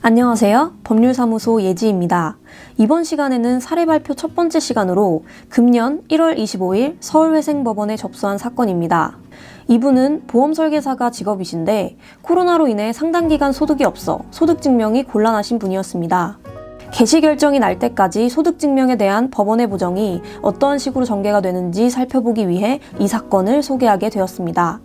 안녕하세요. 법률사무소 예지입니다. 이번 시간에는 사례 발표 첫 번째 시간으로 금년 1월 25일 서울회생법원에 접수한 사건입니다. 이분은 보험설계사가 직업이신데 코로나로 인해 상당 기간 소득이 없어 소득증명이 곤란하신 분이었습니다. 개시 결정이 날 때까지 소득증명에 대한 법원의 보정이 어떠한 식으로 전개가 되는지 살펴보기 위해 이 사건을 소개하게 되었습니다.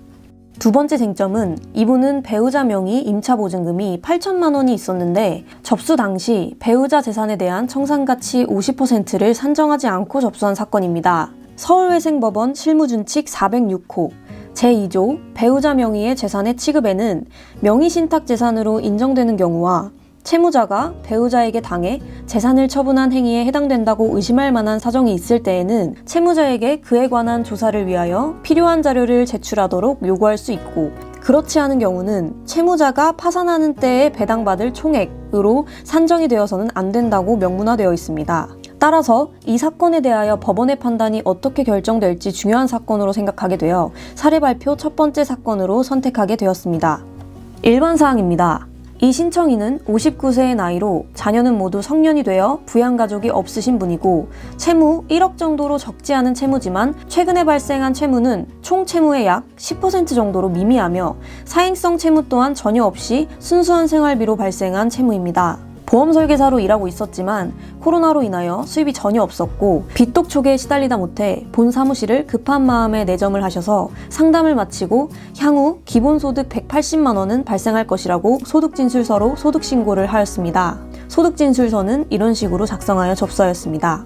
두 번째 쟁점은 이분은 배우자 명의 임차보증금이 8천만 원이 있었는데 접수 당시 배우자 재산에 대한 청산가치 50%를 산정하지 않고 접수한 사건입니다. 서울회생법원 실무준칙 406호 제2조 배우자 명의의 재산의 취급에는 명의신탁재산으로 인정되는 경우와 채무자가 배우자에게 당해 재산을 처분한 행위에 해당된다고 의심할 만한 사정이 있을 때에는 채무자에게 그에 관한 조사를 위하여 필요한 자료를 제출하도록 요구할 수 있고, 그렇지 않은 경우는 채무자가 파산하는 때에 배당받을 총액으로 산정이 되어서는 안 된다고 명문화되어 있습니다. 따라서 이 사건에 대하여 법원의 판단이 어떻게 결정될지 중요한 사건으로 생각하게 되어 사례 발표 첫 번째 사건으로 선택하게 되었습니다. 일반사항입니다. 이 신청인은 59세의 나이로 자녀는 모두 성년이 되어 부양가족이 없으신 분이고 채무 1억 정도로 적지 않은 채무지만 최근에 발생한 채무는 총 채무의 약 10% 정도로 미미하며 사행성 채무 또한 전혀 없이 순수한 생활비로 발생한 채무입니다. 보험설계사로 일하고 있었지만 코로나로 인하여 수입이 전혀 없었고 빚독촉에 시달리다 못해 본 사무실을 급한 마음에 내점을 하셔서 상담을 마치고 향후 기본소득 180만 원은 발생할 것이라고 소득진술서로 소득신고를 하였습니다. 소득진술서는 이런 식으로 작성하여 접수하였습니다.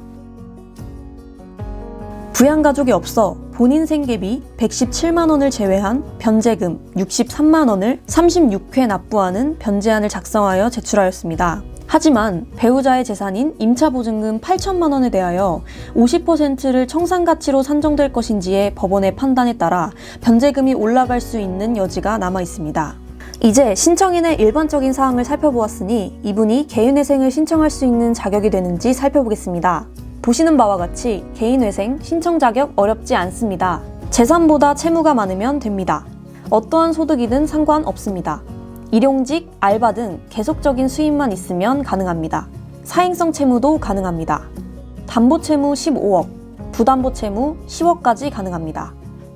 부양가족이 없어 본인 생계비 117만 원을 제외한 변제금 63만 원을 36회 납부하는 변제안을 작성하여 제출하였습니다. 하지만 배우자의 재산인 임차보증금 8천만 원에 대하여 50%를 청산가치로 산정될 것인지의 법원의 판단에 따라 변제금이 올라갈 수 있는 여지가 남아 있습니다. 이제 신청인의 일반적인 사항을 살펴보았으니 이분이 개인회생을 신청할 수 있는 자격이 되는지 살펴보겠습니다. 보시는 바와 같이 개인회생 신청 자격 어렵지 않습니다. 재산보다 채무가 많으면 됩니다. 어떠한 소득이든 상관없습니다. 일용직, 알바 등 계속적인 수입만 있으면 가능합니다. 사행성 채무도 가능합니다. 담보채무 15억, 부담보채무 10억까지 가능합니다.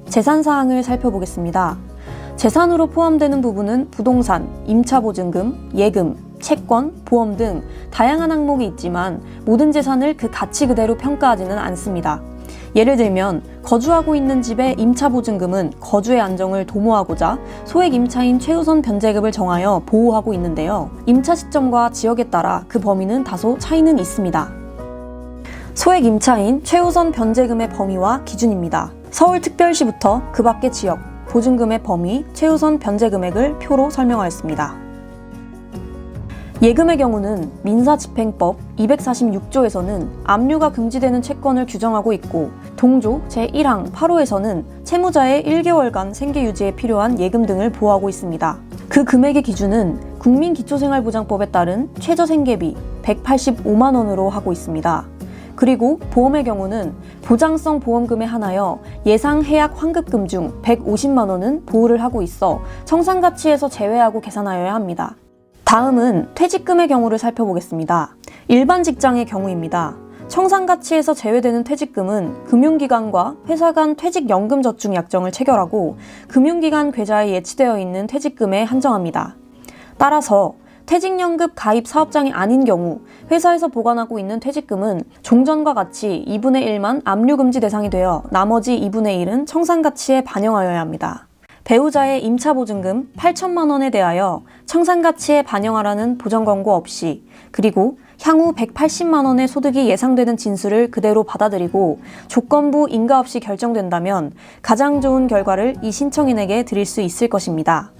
재산사항을 살펴보겠습니다. 재산으로 포함되는 부분은 부동산, 임차보증금, 예금, 채권, 보험 등 다양한 항목이 있지만 모든 재산을 그 가치 그대로 평가하지는 않습니다. 예를 들면 거주하고 있는 집의 임차보증금은 거주의 안정을 도모하고자 소액 임차인 최우선 변제급을 정하여 보호하고 있는데요. 임차 시점과 지역에 따라 그 범위는 다소 차이는 있습니다. 소액 임차인 최우선 변제금의 범위와 기준입니다. 서울특별시부터 그 밖의 지역, 보증금의 범위, 최우선 변제 금액을 표로 설명하였습니다. 예금의 경우는 민사집행법 246조에서는 압류가 금지되는 채권을 규정하고 있고 동조 제1항 8호에서는 채무자의 1개월간 생계유지에 필요한 예금 등을 보호하고 있습니다. 그 금액의 기준은 국민기초생활보장법에 따른 최저생계비 185만 원으로 하고 있습니다. 그리고 보험의 경우는 보장성 보험금에 한하여 예상해약 환급금 중 150만 원은 보호를 하고 있어 청산가치에서 제외하고 계산하여야 합니다. 다음은 퇴직금의 경우를 살펴보겠습니다. 일반 직장의 경우입니다. 청산가치에서 제외되는 퇴직금은 금융기관과 회사 간 퇴직연금저축 약정을 체결하고 금융기관 계좌에 예치되어 있는 퇴직금에 한정합니다. 따라서 퇴직연금 가입 사업장이 아닌 경우 회사에서 보관하고 있는 퇴직금은 종전과 같이 2분의 1만 압류금지 대상이 되어 나머지 2분의 1은 청산가치에 반영하여야 합니다. 배우자의 임차보증금 8천만 원에 대하여 청산가치에 반영하라는 보전권고 없이 그리고 향후 180만 원의 소득이 예상되는 진술을 그대로 받아들이고 조건부 인가 없이 결정된다면 가장 좋은 결과를 이 신청인에게 드릴 수 있을 것입니다.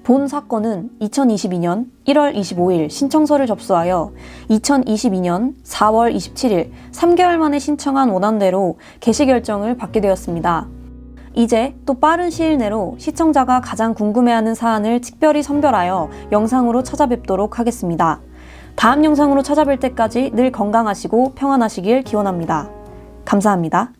본 사건은 2022년 1월 25일 신청서를 접수하여 2022년 4월 27일 3개월 만에 신청한 원안대로 개시 결정을 받게 되었습니다. 이제 또 빠른 시일 내로 시청자가 가장 궁금해하는 사안을 특별히 선별하여 영상으로 찾아뵙도록 하겠습니다. 다음 영상으로 찾아뵐 때까지 늘 건강하시고 평안하시길 기원합니다. 감사합니다.